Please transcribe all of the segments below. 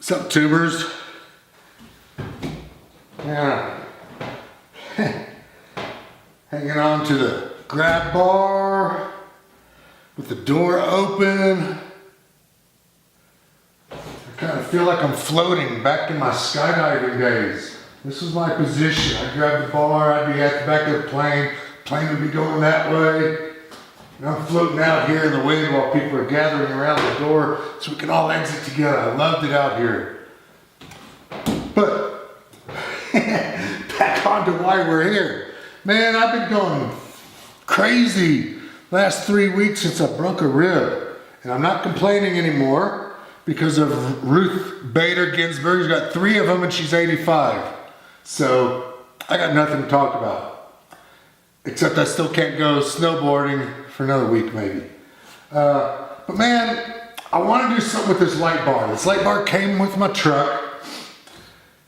What's up, tubers? Yeah. Hanging on to the grab bar with the door open. I kind of feel like I'm floating back in my skydiving days. This was my position. I'd grab the bar, I'd be at the back of the plane would be going that way. And I'm floating out here in the wind while people are gathering around the door so we can all exit together. I loved it out here. But back on to why we're here. Man, I've been going crazy last 3 weeks since I broke a rib. And I'm not complaining anymore because of Ruth Bader Ginsburg. She's got 3 of them and she's 85. So I got nothing to talk about. Except I still can't go snowboarding for another week maybe. But man, I want to do something with this light bar. This light bar came with my truck.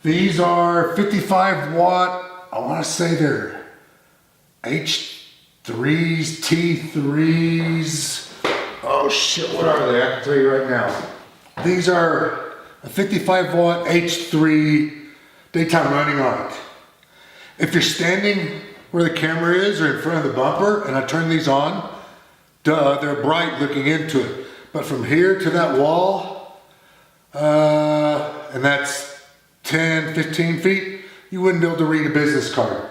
These are 55 watt, I want to say they're H3s, T3s. Oh shit, what are they? I can tell you right now. These are a 55 watt H3 daytime running light. If you're standing where the camera is or in front of the bumper and I turn these on, duh, they're bright looking into it. But from here to that wall, and that's 10, 15 feet, you wouldn't be able to read a business card.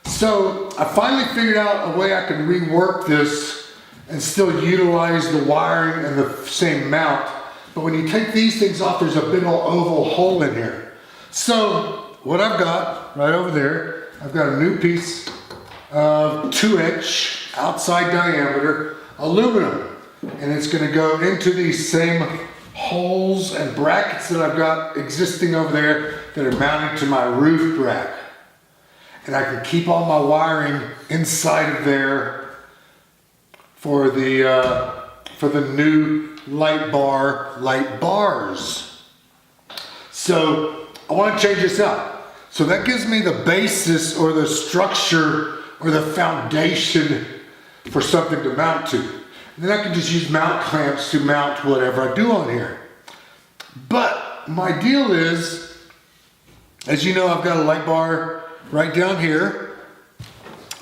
So I finally figured out a way I can rework this and still utilize the wiring and the same mount. But when you take these things off, there's a big old oval hole in here. So what I've got right over there, I've got a new piece of 2-inch outside diameter aluminum. And it's gonna go into these same holes and brackets that I've got existing over there that are mounted to my roof rack. And I can keep all my wiring inside of there for the new light bars. So I want to change this up. So that gives me the basis or the structure or the foundation for something to mount to. And then I can just use mount clamps to mount whatever I do on here. But my deal is, as you know, I've got a light bar right down here.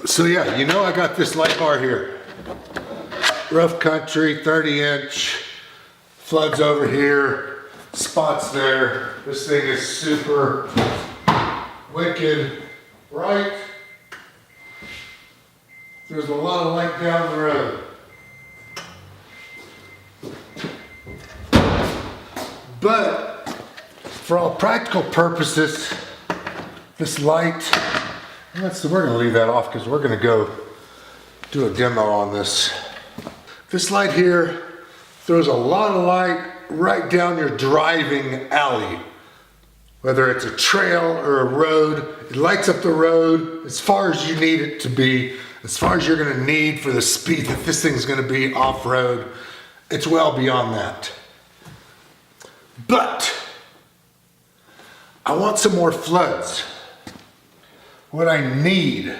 So yeah, you know I got this light bar here. Rough country, 30-inch, floods over here, spots there. This thing is super wicked bright. There's a lot of light down the road. But for all practical purposes, this light, we're gonna leave that off because we're gonna go do a demo on this. This light here throws a lot of light right down your driving alley. Whether it's a trail or a road, it lights up the road as far as you need it to be, as far as you're gonna need for the speed that this thing's gonna be off-road. It's well beyond that. But I want some more floods. What I need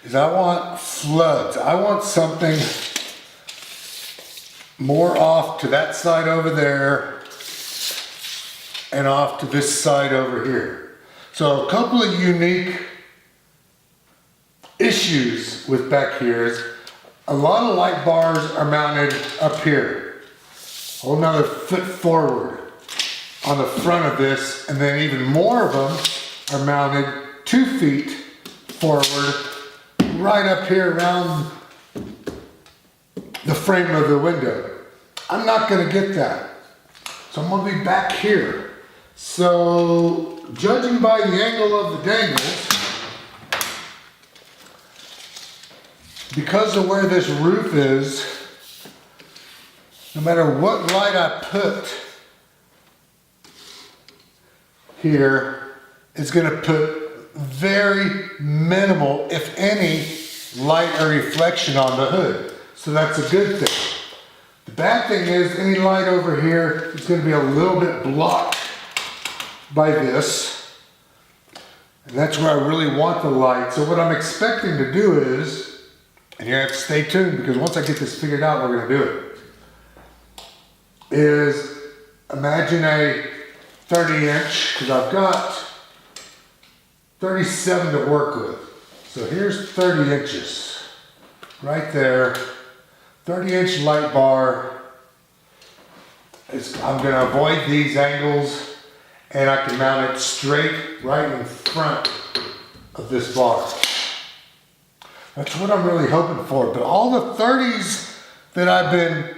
is I want floods. I want something more off to that side over there and off to this side over here. So a couple of unique issues with back here is a lot of light bars are mounted up here. Hold another foot forward on the front of this, and then even more of them are mounted 2 feet forward right up here around the frame of the window. I'm not gonna get that. So I'm gonna be back here. So judging by the angle of the dangles, because of where this roof is, no matter what light I put here, it's gonna put very minimal, if any, light or reflection on the hood. So that's a good thing. The bad thing is any light over here is gonna be a little bit blocked by this. And that's where I really want the light. So what I'm expecting to do is, and you have to stay tuned because once I get this figured out, we're gonna do it, is imagine a 30 inch, because I've got 37 to work with. So here's 30 inches, right there, 30 inch light bar. I'm going to avoid these angles, and I can mount it straight right in front of this bar. That's what I'm really hoping for. But all the 30s that I've been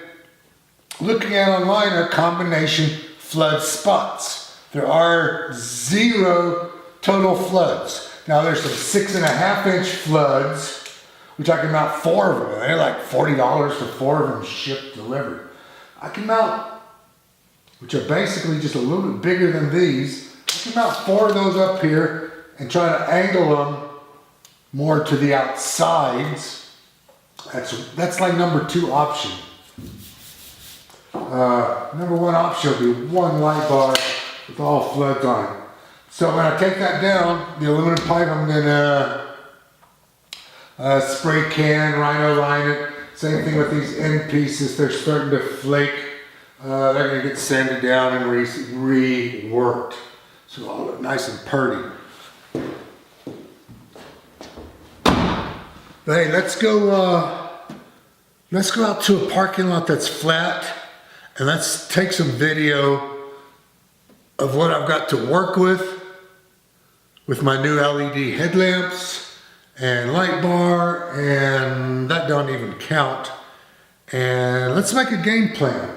looking at online are combination flood spots. There are 0 total floods. Now there's some 6.5 inch floods, which I can mount 4 of them. They're like $40 for 4 of them shipped, delivered. I can mount, which are basically just a little bit bigger than these. I can mount 4 of those up here and try to angle them more to the outsides. That's like number 2 option. Number 1 option will be 1 light bar with all floods on it. So when I take that down, the aluminum pipe, I'm gonna spray can, rhino line it. Same thing with these end pieces. They're starting to flake. They're gonna get sanded down and reworked. So it'll all look nice and pretty. But hey, let's go out to a parking lot that's flat, and let's take some video of what I've got to work with my new LED headlamps and light bar, and that don't even count. And let's make a game plan.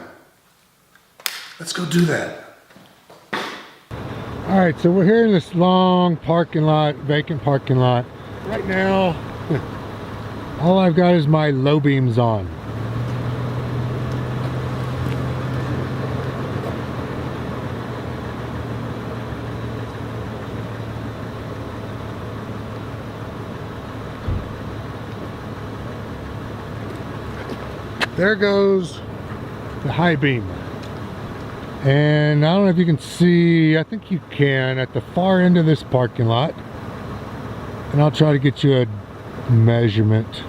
Let's go do that. All right, so we're here in this long parking lot, vacant parking lot. Right now, all I've got is my low beams on. There goes the high beam. And I don't know if you can see, I think you can, at the far end of this parking lot. And I'll try to get you a measurement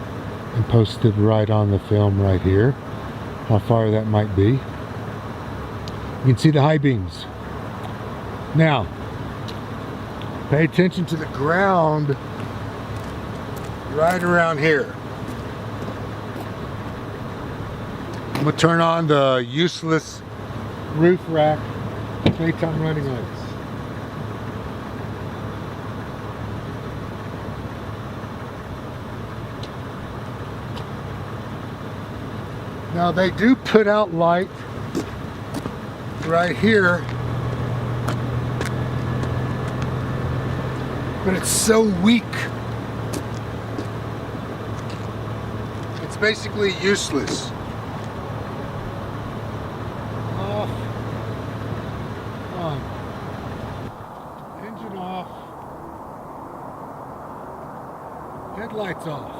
and post it right on the film right here, how far that might be. You can see the high beams. Now, pay attention to the ground right around here. I'm gonna turn on the useless roof rack daytime running lights. Now they do put out light right here, but it's so weak. It's basically useless. Off. On. Engine off. Headlights off.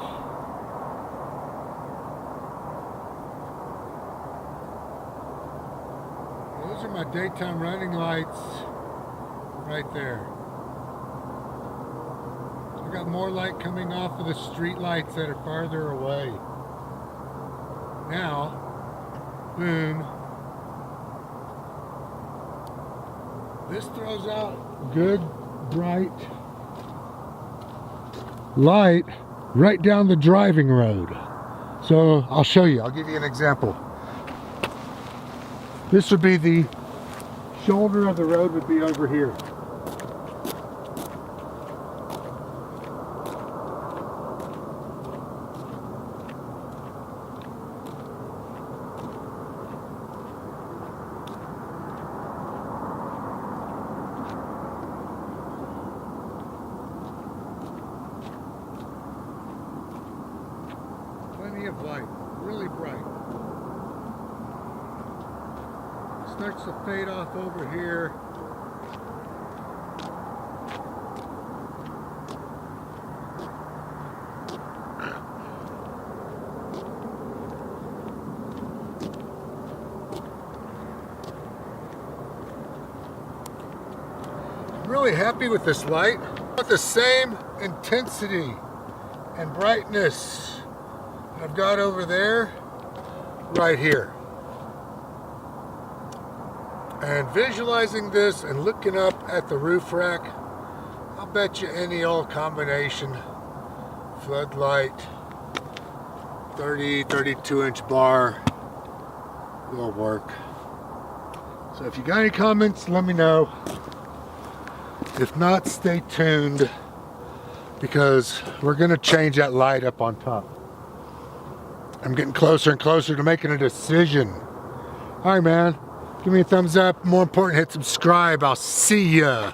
Those are my daytime running lights right there. I got more light coming off of the street lights that are farther away. Now, boom. This throws out good, bright light right down the driving road. So I'll show you, I'll give you an example. This would be the shoulder of the road would be over here. Plenty of light, really bright. Starts to fade off over here. I'm really happy with this light. With the same intensity and brightness I've got over there, right here. And visualizing this and looking up at the roof rack, I'll bet you any old combination, floodlight, 32-inch bar will work. So if you got any comments, let me know. If not, stay tuned, because we're gonna change that light up on top. I'm getting closer and closer to making a decision. All right, man. Give me a thumbs up. More important, hit subscribe. I'll see ya.